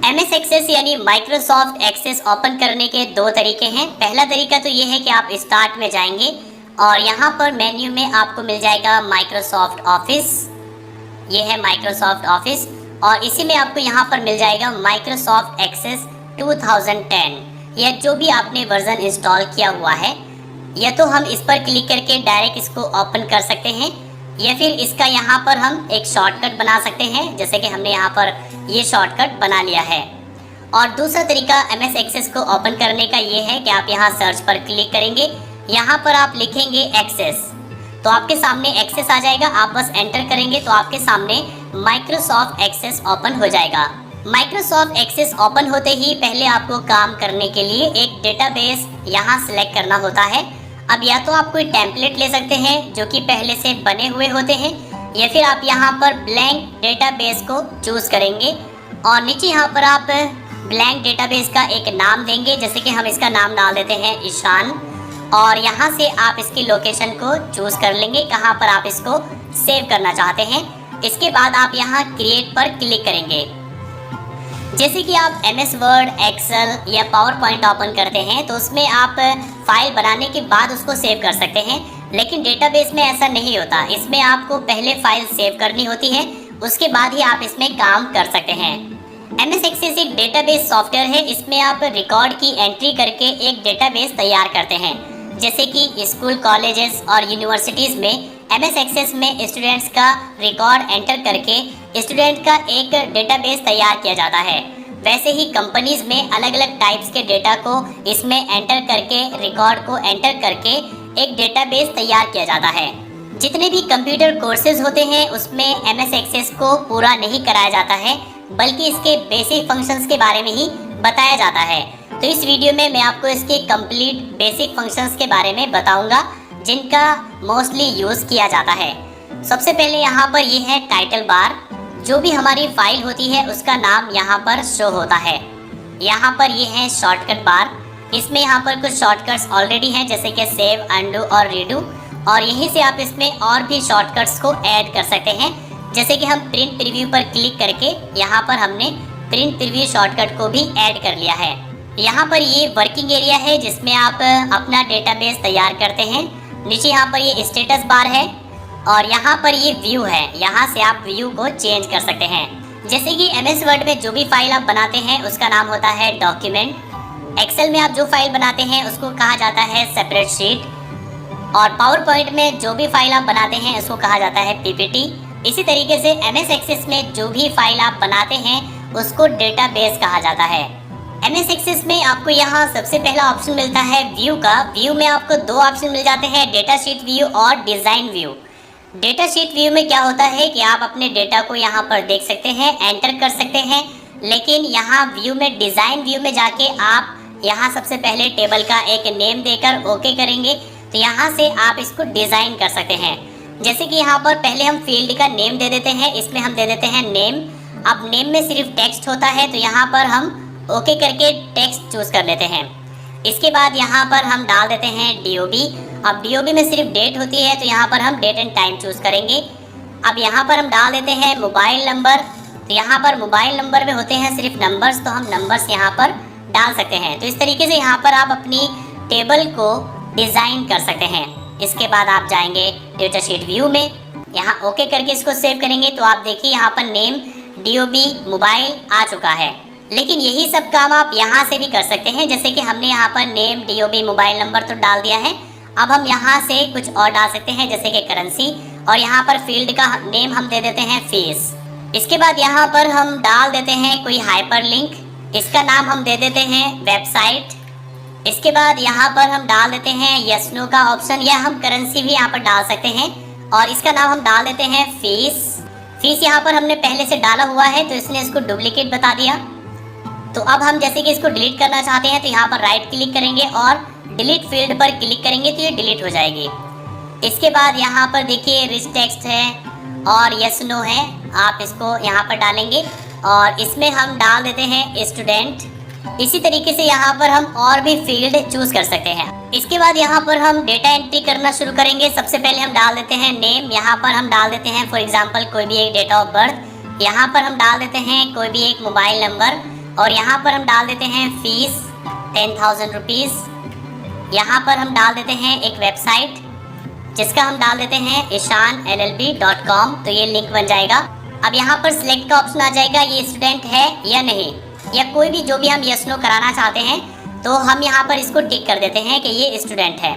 MS access यानी Microsoft access open करने के दो तरीके हैं। पहला तरीका तो ये है कि आप स्टार्ट में जाएंगे और यहाँ पर मेन्यू में आपको मिल जाएगा माइक्रोसॉफ्ट ऑफिस। ये है माइक्रोसॉफ्ट ऑफिस और इसी में आपको यहाँ पर मिल जाएगा माइक्रोसॉफ्ट एक्सेस 2010 या जो भी आपने वर्जन इंस्टॉल किया हुआ है। या तो हम इस पर क्लिक करके डायरेक्ट इसको ओपन कर सकते हैं या फिर इसका यहाँ पर हम एक शॉर्टकट बना सकते हैं, जैसे कि हमने यहाँ पर ये शॉर्टकट बना लिया है। और दूसरा तरीका MS एक्सेस को ओपन करने का ये है कि आप यहाँ सर्च पर क्लिक करेंगे, यहाँ पर आप लिखेंगे एक्सेस तो आपके सामने एक्सेस आ जाएगा। आप बस एंटर करेंगे तो आपके सामने माइक्रोसॉफ्ट एक्सेस ओपन हो जाएगा। माइक्रोसॉफ्ट एक्सेस ओपन होते ही पहले आपको काम करने के लिए एक डेटाबेस यहाँ सिलेक्ट करना होता है। अब या तो आप कोई टेम्पलेट ले सकते हैं जो कि पहले से बने हुए होते हैं या फिर आप यहाँ पर ब्लैंक डेटाबेस को चूज करेंगे और नीचे यहाँ पर आप ब्लैंक डेटाबेस का एक नाम देंगे, जैसे कि हम इसका नाम डाल देते हैं ईशान। और यहाँ से आप इसकी लोकेशन को चूज कर लेंगे कहाँ पर आप इसको सेव करना चाहते हैं। इसके बाद आप यहाँ क्रिएट पर क्लिक करेंगे। जैसे कि आप MS वर्ड, एक्सेल या पावर पॉइंट ओपन करते हैं तो उसमें आप फाइल बनाने के बाद उसको सेव कर सकते हैं, लेकिन डेटाबेस में ऐसा नहीं होता। इसमें आपको पहले फाइल सेव करनी होती है, उसके बाद ही आप इसमें काम कर सकते हैं। MS एक्सेस एक डेटाबेस सॉफ्टवेयर है। इसमें आप रिकॉर्ड की एंट्री करके एक डेटाबेस तैयार करते हैं, जैसे कि स्कूल, कॉलेजेस और यूनिवर्सिटीज़ में MS एक्सेस में स्टूडेंट्स का रिकॉर्ड एंटर करके स्टूडेंट का एक डेटाबेस तैयार किया जाता है। वैसे ही कंपनीज में अलग अलग टाइप्स के डेटा को इसमें एंटर करके, रिकॉर्ड को एंटर करके एक डेटाबेस तैयार किया जाता है। जितने भी कंप्यूटर कोर्सेज होते हैं उसमें MS एक्सेस को पूरा नहीं कराया जाता है, बल्कि इसके बेसिक फंक्शंस के बारे में ही बताया जाता है। तो इस वीडियो में मैं आपको इसके कंप्लीट बेसिक फंक्शंस के बारे में बताऊंगा जिनका मोस्टली यूज़ किया जाता है। सबसे पहले यहाँ पर ये है टाइटल बार। जो भी हमारी फाइल होती है उसका नाम यहाँ पर शो होता है। यहाँ पर ये है शॉर्टकट बार। इसमें यहाँ पर कुछ शॉर्टकट्स ऑलरेडी हैं, जैसे कि सेव, अंडू और रीडू। और यहीं से आप इसमें और भी शॉर्टकट्स को ऐड कर सकते हैं, जैसे कि हम प्रिंट प्रीव्यू पर क्लिक करके यहाँ पर हमने प्रिंट प्रीव्यू शॉर्टकट को भी ऐड कर लिया है। यहाँ पर ये वर्किंग एरिया है जिसमें आप अपना डेटाबेस तैयार करते हैं। नीचे यहाँ पर ये स्टेटस बार है और यहाँ पर ये व्यू है। यहाँ से आप व्यू को चेंज कर सकते हैं। जैसे कि MS वर्ड में जो भी फाइल आप बनाते हैं उसका नाम होता है डॉक्यूमेंट। एक्सेल में आप जो फाइल बनाते हैं उसको कहा जाता है सेपरेट शीट। और पावर पॉइंट में जो भी फाइल आप बनाते हैं उसको कहा जाता है PPT। इसी तरीके से MS एक्सेस में जो भी फाइल आप बनाते हैं उसको डेटाबेस कहा जाता है। MS एक्सेस में आपको यहाँ सबसे पहला ऑप्शन मिलता है व्यू का। व्यू में आपको दो ऑप्शन मिल जाते हैं, डेटा शीट व्यू और design view. Data sheet view में क्या होता है कि आप अपने डेटा को यहाँ पर देख सकते हैं, एंटर कर सकते हैं, लेकिन यहाँ व्यू में, डिज़ाइन व्यू में जाके आप यहाँ सबसे पहले टेबल का एक नेम देकर ओके करेंगे तो यहाँ से आप इसको डिज़ाइन कर सकते हैं। जैसे कि यहाँ पर पहले हम फील्ड का नेम दे देते हैं, इसमें हम दे देते हैं नेम। अब नेम में सिर्फ टेक्स्ट होता है तो यहाँ पर हम ओके करके टेक्स्ट चूज़ कर लेते हैं। इसके बाद यहाँ पर हम डाल देते हैं DOB। अब DOB में सिर्फ डेट होती है तो यहाँ पर हम डेट एंड टाइम चूज़ करेंगे। अब यहाँ पर हम डाल देते हैं मोबाइल नंबर। तो यहाँ पर मोबाइल नंबर में होते हैं सिर्फ नंबर्स, तो हम नंबर्स यहाँ पर डाल सकते हैं। तो इस तरीके से यहाँ पर आप अपनी टेबल को डिज़ाइन कर सकते हैं। इसके बाद आप जाएंगे डेटा शीट व्यू में, यहाँ ओके करके इसको सेव करेंगे तो आप देखिए यहाँ पर नेम, DOB, मोबाइल आ चुका है। लेकिन यही सब काम आप यहाँ से भी कर सकते हैं, जैसे कि हमने यहाँ पर नेम, DOB, मोबाइल नंबर तो डाल दिया है। अब हम यहाँ से कुछ और डाल सकते हैं, जैसे कि करेंसी, और यहाँ पर फील्ड का नेम हम दे देते हैं फीस। इसके बाद यहाँ पर हम डाल देते हैं कोई हाइपरलिंक, इसका नाम हम दे देते हैं वेबसाइट। इसके बाद यहाँ पर हम डाल देते हैं यस नो का ऑप्शन, या हम करेंसी भी यहाँ पर डाल सकते हैं और इसका नाम हम डाल देते हैं फीस। फीस यहाँ पर हमने पहले से डाला हुआ है तो इसने इसको डुप्लीकेट बता दिया। तो अब हम जैसे कि इसको डिलीट करना चाहते हैं तो यहाँ पर राइट क्लिक करेंगे और डिलीट फील्ड पर क्लिक करेंगे तो ये डिलीट हो जाएगी। इसके बाद यहाँ पर देखिए रिच टेक्स्ट है और यस नो है, आप इसको यहाँ पर डालेंगे और इसमें हम डाल देते हैं स्टूडेंट। इसी तरीके से यहाँ पर हम और भी फील्ड चूज कर सकते हैं। इसके बाद यहाँ पर हम डेटा एंट्री करना शुरू करेंगे। सबसे पहले हम डाल देते हैं नेम, यहाँ पर हम डाल देते हैं फॉर एग्जांपल कोई भी एक डेट ऑफ बर्थ, यहाँ पर हम डाल देते हैं कोई भी एक मोबाइल नंबर और यहाँ पर हम डाल देते हैं फीस 10,000 रुपीज़। यहाँ पर हम डाल देते हैं एक वेबसाइट जिसका हम डाल देते हैं ishanllb.com, तो ये लिंक बन जाएगा। अब यहाँ पर सिलेक्ट का ऑप्शन आ जाएगा, ये स्टूडेंट है या नहीं, या कोई भी जो भी हम यस नो कराना चाहते हैं तो हम यहाँ पर इसको टिक कर देते हैं कि ये स्टूडेंट है।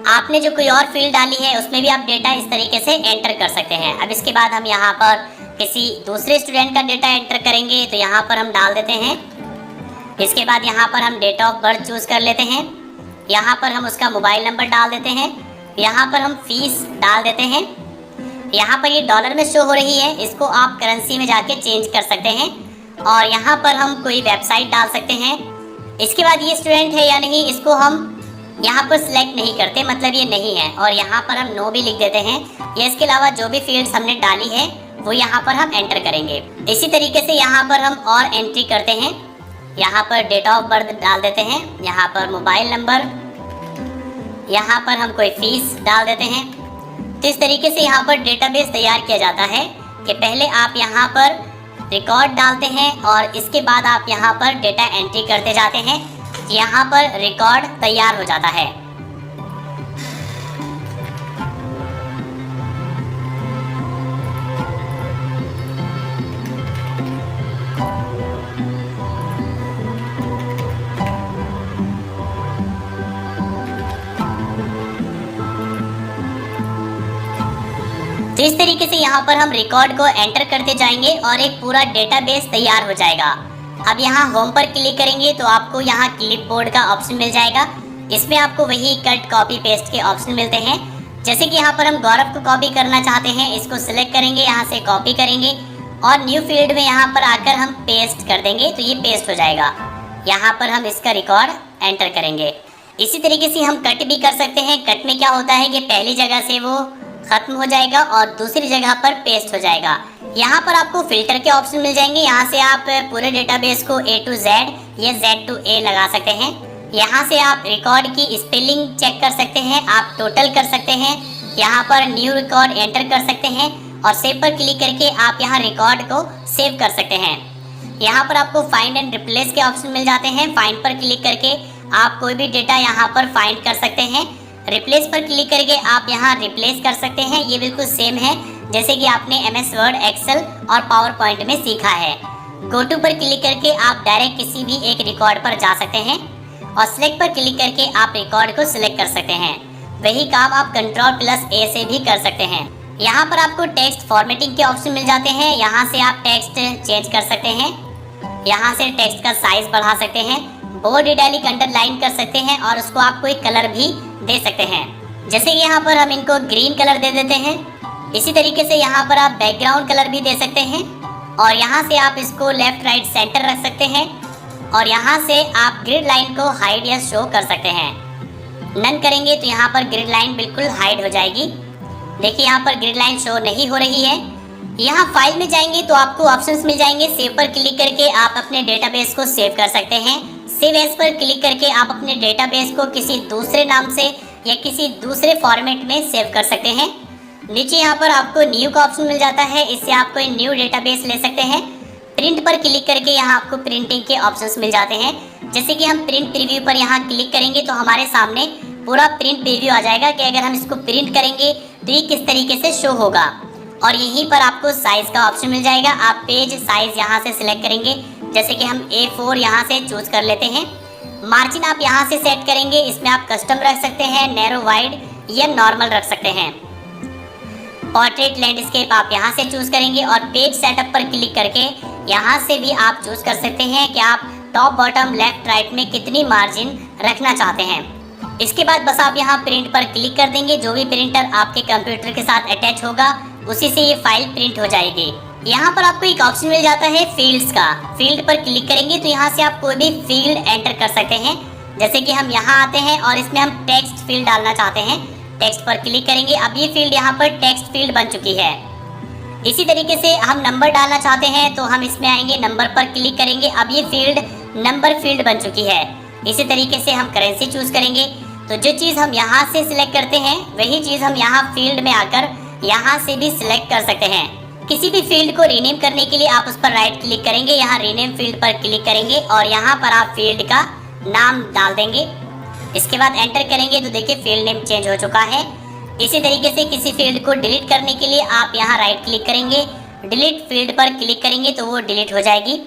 आपने जो कोई और फील्ड डाली है उसमें भी आप डेटा इस तरीके से एंटर कर सकते हैं। अब इसके बाद हम यहाँ पर किसी दूसरे स्टूडेंट का डेटा एंटर करेंगे, तो यहाँ पर हम डाल देते हैं। इसके बाद यहाँ पर हम डेट ऑफ बर्थ चूज़ कर लेते हैं। यहाँ पर हम उसका मोबाइल नंबर डाल देते हैं। यहाँ पर हम फीस डाल देते हैं। यहाँ पर ये डॉलर में शो हो रही है, इसको आप करेंसी में जाके चेंज कर सकते हैं। और यहाँ पर हम कोई वेबसाइट डाल सकते हैं। इसके बाद ये स्टूडेंट है या नहीं, इसको हम यहाँ पर सिलेक्ट नहीं करते, मतलब ये नहीं है, और यहाँ पर हम नो भी लिख देते हैं। या इसके अलावा जो भी फील्ड्स हमने डाली है वो यहाँ पर हम एंटर करेंगे। इसी तरीके से यहाँ पर हम और एंट्री करते हैं। यहाँ पर डेट ऑफ बर्थ डाल देते हैं, यहाँ पर मोबाइल नंबर, यहाँ पर हम कोई फीस डाल देते हैं। तो इस तरीके से यहाँ पर डेटाबेस तैयार किया जाता है कि पहले आप यहाँ पर रिकॉर्ड डालते हैं और इसके बाद आप यहाँ पर डेटा एंट्री करते जाते हैं। यहाँ पर रिकॉर्ड तैयार हो जाता है। तो इस तरीके से यहाँ पर हम रिकॉर्ड को एंटर करते जाएंगे और एक पूरा डेटाबेस तैयार हो जाएगा। अब यहाँ होम पर क्लिक करेंगे तो आपको यहाँ क्लिपबोर्ड का ऑप्शन मिल जाएगा। इसमें आपको वही कट कॉपी पेस्ट के ऑप्शन मिलते हैं। जैसे कि यहाँ पर हम गौरव को कॉपी करना चाहते हैं, इसको सिलेक्ट करेंगे, यहाँ से कॉपी करेंगे और न्यू फील्ड में यहाँ पर आकर हम पेस्ट कर देंगे, तो ये पेस्ट हो जाएगा। यहाँ पर हम इसका रिकॉर्ड एंटर करेंगे। इसी तरीके से हम कट भी कर सकते हैं। कट में क्या होता है कि पहली जगह से वो खत्म हो जाएगा और दूसरी जगह पर पेस्ट हो जाएगा। यहाँ पर आपको फिल्टर के ऑप्शन मिल जाएंगे। यहाँ से आप पूरे डेटाबेस को A to Z या Z to A लगा सकते हैं। यहाँ से आप रिकॉर्ड की स्पेलिंग चेक कर सकते हैं, आप टोटल कर सकते हैं, यहाँ पर न्यू रिकॉर्ड एंटर कर सकते हैं और सेव पर क्लिक करके आप यहाँ रिकॉर्ड को सेव कर सकते हैं। यहाँ पर आपको फाइंड एंड रिप्लेस के ऑप्शन मिल जाते हैं। फाइंड पर क्लिक करके आप कोई भी डेटा यहाँ पर फाइंड कर सकते हैं। रिप्लेस पर क्लिक करके आप यहाँ रिप्लेस कर सकते हैं। ये बिल्कुल सेम है जैसे कि आपने MS वर्ड, एक्सेल और पावर पॉइंट में सीखा है। गो टू पर क्लिक करके आप डायरेक्ट किसी भी एक रिकॉर्ड पर जा सकते हैं और सिलेक्ट पर क्लिक करके आप रिकॉर्ड को सिलेक्ट कर सकते हैं। वही काम आप Ctrl+A से भी कर सकते हैं। यहाँ पर आपको टेक्स्ट फॉर्मेटिंग के ऑप्शन मिल जाते हैं। यहाँ से आप टेक्स्ट चेंज कर सकते हैं। यहाँ से टेक्स्ट का साइज बढ़ा सकते हैं, बोल्ड, इटैलिक, अंडरलाइन कर सकते हैं और उसको आप कोई कलर भी दे सकते हैं। जैसे कि यहाँ पर हम इनको ग्रीन कलर दे देते हैं। इसी तरीके से यहाँ पर आप बैकग्राउंड कलर भी दे सकते हैं और यहाँ से आप इसको लेफ्ट राइट सेंटर रख सकते हैं और यहाँ से आप ग्रिड लाइन को हाइड या शो कर सकते हैं। नन करेंगे तो यहाँ पर ग्रिड लाइन बिल्कुल हाइड हो जाएगी। देखिए यहाँ पर ग्रिड लाइन शो नहीं हो रही है। यहाँ फाइल में जाएंगे तो आपको ऑप्शंस मिल जाएंगे। सेव पर क्लिक करके आप अपने डेटाबेस को सेव कर सकते हैं। सेव एज पर क्लिक करके आप अपने डेटाबेस को किसी दूसरे नाम से या किसी दूसरे फॉर्मेट में सेव कर सकते हैं। नीचे यहाँ पर आपको न्यू का ऑप्शन मिल जाता है, इससे आप कोई न्यू डेटाबेस ले सकते हैं। प्रिंट पर क्लिक करके यहाँ आपको प्रिंटिंग के ऑप्शंस मिल जाते हैं। जैसे कि हम प्रिंट प्रीव्यू पर यहाँ क्लिक करेंगे तो हमारे सामने पूरा प्रिंट प्रीव्यू आ जाएगा कि अगर हम इसको प्रिंट करेंगे तो ये किस तरीके से शो होगा। और यहीं पर आपको साइज का ऑप्शन मिल जाएगा। आप पेज साइज यहाँ से सिलेक्ट करेंगे, जैसे कि हम A4 यहाँ से चूज कर लेते हैं। मार्जिन आप यहाँ से सेट करेंगे, इसमें आप कस्टम रख सकते हैं, नैरो, वाइड या नॉर्मल रख सकते हैं। पोर्ट्रेट, लैंडस्केप आप यहाँ से चूज करेंगे और पेज सेटअप पर क्लिक करके यहाँ से भी आप चूज कर सकते हैं कि आप टॉप, बॉटम, लेफ्ट, राइट में कितनी मार्जिन रखना चाहते हैं। इसके बाद बस आप यहाँ प्रिंट पर क्लिक कर देंगे। जो भी प्रिंटर आपके कंप्यूटर के साथ अटैच होगा उसी से ये फाइल प्रिंट हो जाएगी। यहाँ पर आपको एक ऑप्शन मिल जाता है फील्ड्स का। फील्ड पर क्लिक करेंगे तो यहाँ से आप कोई भी फील्ड एंटर कर सकते हैं। जैसे कि हम यहाँ आते हैं और इसमें हम टेक्स्ट फील्ड डालना चाहते हैं। टेक्स्ट पर क्लिक करेंगे, अब ये फील्ड यहाँ पर टेक्स्ट फील्ड बन चुकी है। इसी तरीके से हम नंबर डालना चाहते हैं तो हम इसमें आएंगे, नंबर पर क्लिक करेंगे, अब ये फील्ड नंबर फील्ड बन चुकी है। इसी तरीके से हम करेंसी चूज करेंगे तो जो चीज़ हम यहाँ से सिलेक्ट करते हैं वही चीज़ हम यहाँ फील्ड में आकर यहाँ से भी सिलेक्ट कर सकते हैं। किसी भी फील्ड को रीनेम करने के लिए आप उस पर राइट क्लिक करेंगे, यहाँ रीनेम फील्ड पर क्लिक करेंगे और यहाँ पर आप फील्ड का नाम डाल देंगे। इसके बाद एंटर करेंगे तो देखिए फील्ड नेम चेंज हो चुका है। इसी तरीके से किसी फील्ड को डिलीट करने के लिए आप यहाँ राइट क्लिक करेंगे, डिलीट फील्ड पर क्लिक करेंगे तो वो डिलीट हो जाएगी।